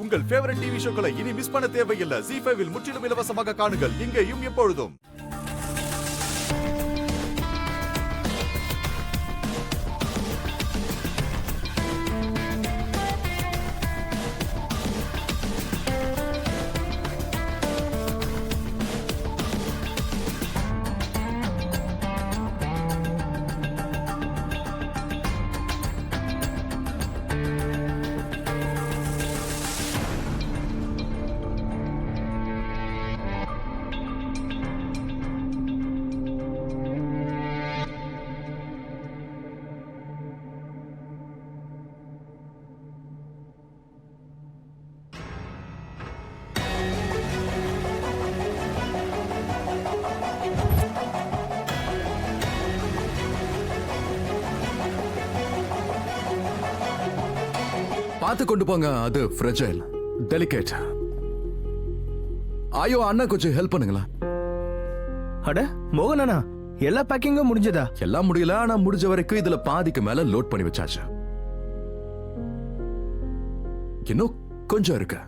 உங்கள் favourite TV ஷோக்களை இனி miss பண்ண தேவையில்லை. ZEE5 இல் முற்றிலும் இலவசமாக காணுங்கள், இங்கேயும் எப்பொழுதும். பார்த்து கொண்டு போங்க, அது ஃப்ரெஜைல், டெலிகேட். ஐயோ அண்ணா, கொஞ்சம் ஹெல்ப் பண்ணுங்களா? அட மோகனா, எல்லா பேக்கிங்கும் முடிஞ்சதா? எல்லாம் முடியல, ஆனா முடிஞ்ச வரைக்கும் இதுல பாதிக்கு மேல லோட் பண்ணி வச்சாச்சு. இன்னும் கொஞ்சம் இருக்கு.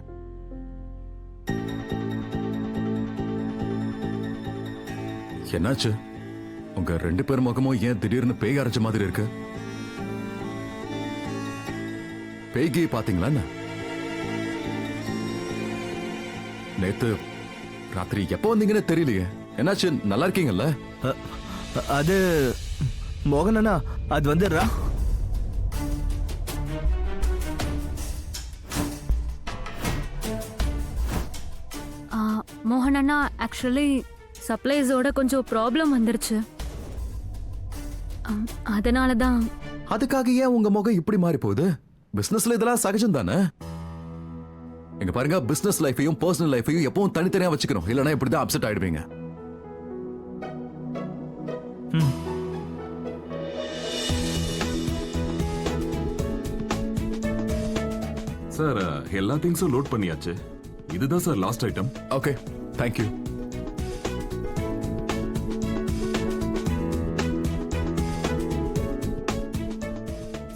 என்னாச்சு? உங்க 2 பேர் முகமும் ஏன் திடீர்னு பேய் அரைச்ச மாதிரி இருக்கு? பேய்கி பாத்தீங்களா? நேத்து ராத்திரி எப்போ வந்தீங்கன்னு தெரியலையே. என்னாச்சு, நல்லா இருக்கீங்கல்ல? அது மோகனா, அது வந்து மோகனண்ணா, ஆக்சுவலி சப்ளைஸோட கொஞ்சம் ப்ராப்ளம் வந்துருச்சு. அதனால தான். அதுக்காக ஏன் உங்க முகம் இப்படி மாறி போகுது? பிசினஸ்ல இதெல்லாம் சகஜம் தானே. எங்க பாருங்க, பிசினஸ் லைஃபையும் பர்சனல் லைஃபையும் எப்பவும் தனித்தனியா வச்சுக்கணும், இல்லனா இப்படிதான் அப்செட் ஆயிடுவீங்க. சார், எல்லா திங்ஸும் லோட் பண்ணியாச்சு. இதுதான் sir last item. Okay, thank you.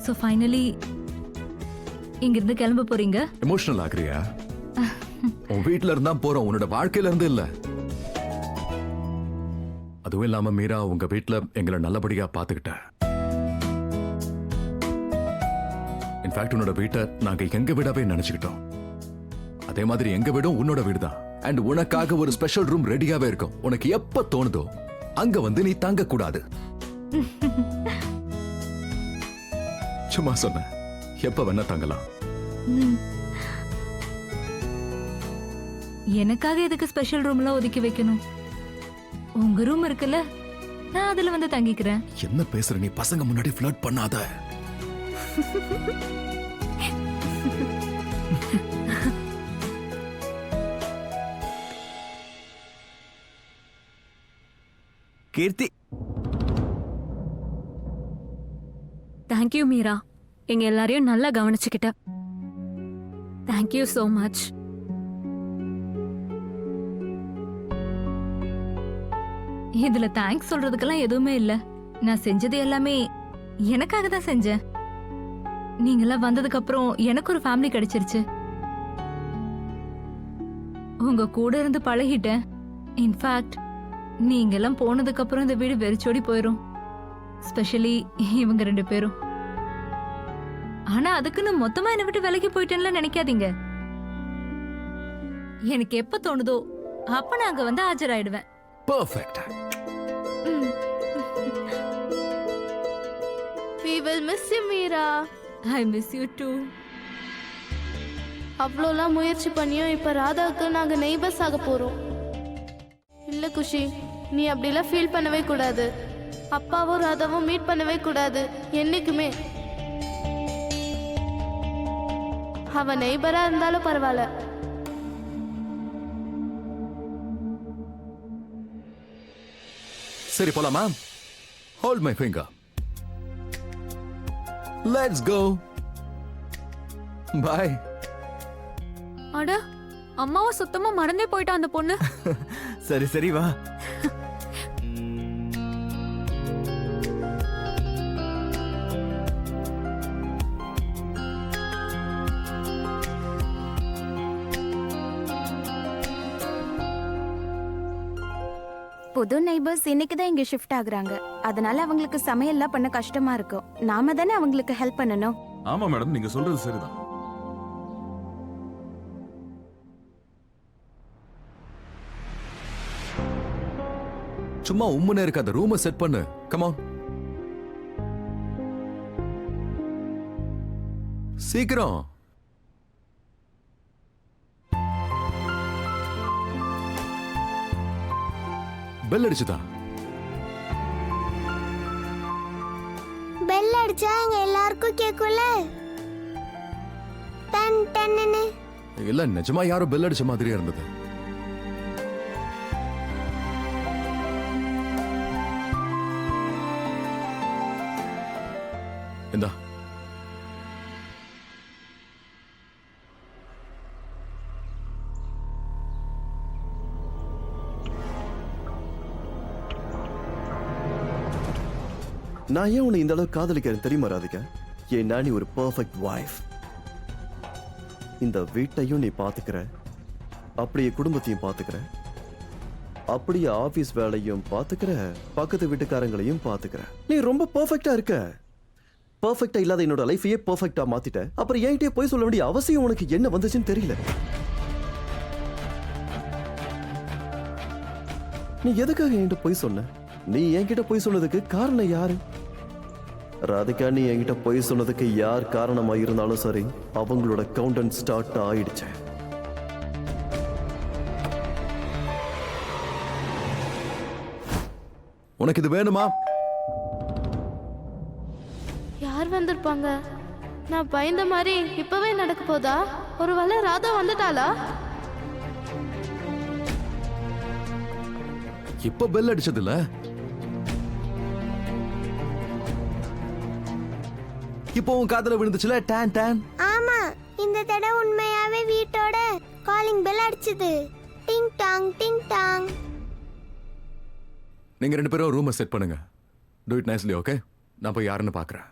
So finally இங்கிருந்து கிளம்ப போறீங்க? எமோஷனல் ஆகுறியா? உன் வீட்ல இருந்தா போறோம், உன்னோட வாழ்க்கையில இருந்து இல்ல. அதுவும் இல்லாம மீரா, உங்க வீட்ல எங்களை நல்லபடியா பாத்துக்கிட்ட. இன்ஃபேக்ட் உன்னோட வீட்டை நாங்க எங்க வீடாவே நினைச்சுக்கிட்டோம். அதே மாதிரி எங்க வீடும் உன்னோட வீடு தான். அண்ட் உனக்காக ஒரு ஸ்பெஷல் ரூம் ரெடியாவே இருக்கும். உனக்கு எப்ப தோணுதோ அங்க வந்து நீ தங்க கூடாது. சும்மா சொன்ன, எப்ப வேணா தங்கலாம். எனக்காக எதுக்கு ஸ்பெஷல் ரூம்லாம் ஒதுக்கி வைக்கணும்? உங்க ரூம் இருக்குல்ல, நான் அதுல வந்து தங்கிக்கிறேன். என்ன பேசுற நீ? பசங்க முன்னாடி ஃப்ளர்ட் பண்ணாத. கீர்த்தி, தேங்க்யூ மீரா, எங்க எல்லாரையும் நல்லா கவனிச்சுக்கிட்ட. Thank you so much. இதுல தேங்க்ஸ் சொல்றதுக்கெல்லாம் எதுவுமே இல்ல. நான் செஞ்சது எல்லாமே எனக்காக தான் செஞ்சேன். நீங்கெல்லாம் வந்ததுக்கு அப்புறம் எனக்கு ஒரு ஃபேமிலி கிடைச்சிருச்சு. உங்க கூட இருந்து பழகிட்டேன். இன்ஃபேக்ட் நீங்கெல்லாம் போனதுக்கு அப்புறம் இந்த வீடு வெறிச்சோடி போயிரும். ஸ்பெஷலி இவங்க 2 பேரும். ஆனா அதுக்குன்னு மொத்தமா என்னை விட்டு விலகி போயிட்டேன்ல நினைக்காதீங்க. எனக்கு எப்ப தோணுதோ அப்ப நான் அங்க வந்து ஆஜராயிடுவேன். Perfect. We will miss you, Meera. I miss you too. அவ்வளோலாம் முயற்சி பண்ணியும் இப்ப ராதாவுக்கு நாங்க நெய்பர்ஸ் ஆக போறோம். இல்ல குஷி, நீ அப்படிலாம் ஃபீல் பண்ணவே கூடாது. அப்பாவும் ராதாவும் மீட் பண்ணவே கூடாது என்னைக்குமே. அவ நெய்பரா இருந்தாலும் பரவாயில்ல. சரி போலாமா? Hold my finger. Let's go. Bye. அட, அம்மாவை சுத்தமா மறந்தே போயிட்டா அந்த பொண்ணு. சரி சரி வா. புது நெய்பர்ஸ் இன்னைக்கு தான் இங்க ஷிஃப்ட் ஆகுறாங்க. அதனால அவங்களுக்கு சமையல்லாம் பண்ண கஷ்டமா இருக்கும். நாம தானே அவங்களுக்கு ஹெல்ப் பண்ணணும். ஆமா மேடம், நீங்க சொல்றது சரிதான். சும்மா உம்முன்னு இருக்க அந்த ரூமை செட் பண்ணு. கமான், சீக்கிரம். பெல் அடிச்சுதா? பெல் அடிச்சா எங்க எல்லாருக்கும் கேக்கும்ல. டன் டன்னு. இல்ல, நிஜமா யாரோ பெல் அடிச்ச மாதிரியா இருந்தது. இந்தா. நான் ஏன் உன்னை இந்த அளவுக்கு காதலிக்கிறேன் தெரியுமா ராதிகா? ஏன்னா நீ ஒரு பெர்ஃபெக்ட் வைஃப். இந்த வீட்டையும் நீ பாத்துக்கிற, அப்படியே குடும்பத்தையும் பாத்துக்கிற, அப்படியே ஆபீஸ் வேலையும் பாத்துக்கிற, பக்கத்து வீட்டுக்காரங்களையும் பாத்துக்கிற. நீ ரொம்ப பெர்ஃபெக்ட்டா இருக்க. பெர்ஃபெக்ட்டா இல்லாத என்னோட லைஃபையே பெர்ஃபெக்ட்டா மாத்திட்ட. அப்புறம் என்கிட்டயே போய் சொல்ல வேண்டிய அவசியம் உனக்கு என்ன வந்துச்சுன்னு தெரியல. நீ எதுக்காக என்கிட்ட போய் சொன்ன? நீ என்கிட்ட போய் சொன்னதுக்கு காரணம் யாரு? ராதிகா, நீ என்கிட்ட போய் சொன்னதுக்கு யார் காரணமா இருந்தாலும் சரி, அவங்களோட கவுண்டவுன் ஸ்டார்ட் ஆயிடுச்சு. உனக்கு இது வேணுமா? யார் வந்திருப்பாங்க? நான் பயந்த மாதிரி இப்பவே நடக்க போதா? ஒருவேளை ராதா வந்துட்டாளா? இப்ப பெல் அடிச்சது இல்ல? இப்போ உன் காதுல விழுந்துச்சுல டான் டான். ஆமா, இந்த தடவை உண்மையாவே வீட்டோட காலிங் பெல் அடிச்சது. டிங் டாங் டிங் டாங். நீங்க ரெண்டு பேரும் ரூமை செட் பண்ணுங்க. Do it nicely, okay? நான் போய் யாருன்னு பாக்குறேன்.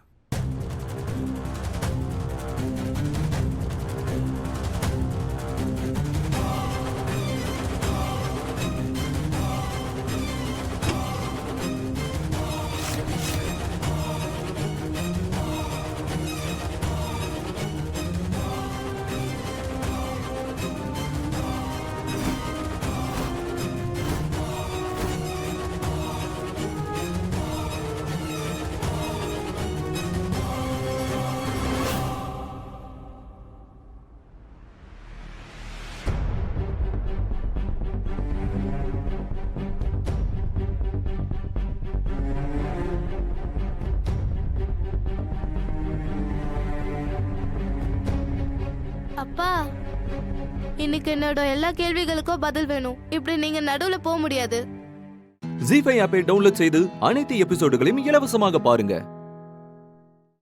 அப்பா, இன்னைக்கு என்னோட எல்லா கேள்விகளுக்கும் பதில் வேணும். இப்படி நீங்க நடுவுல போக முடியாது. ஜீ5 ஆப்பை டவுன்லோட் செய்து அனைத்து எபிசோடுகளையும் இலவசமாக பாருங்க.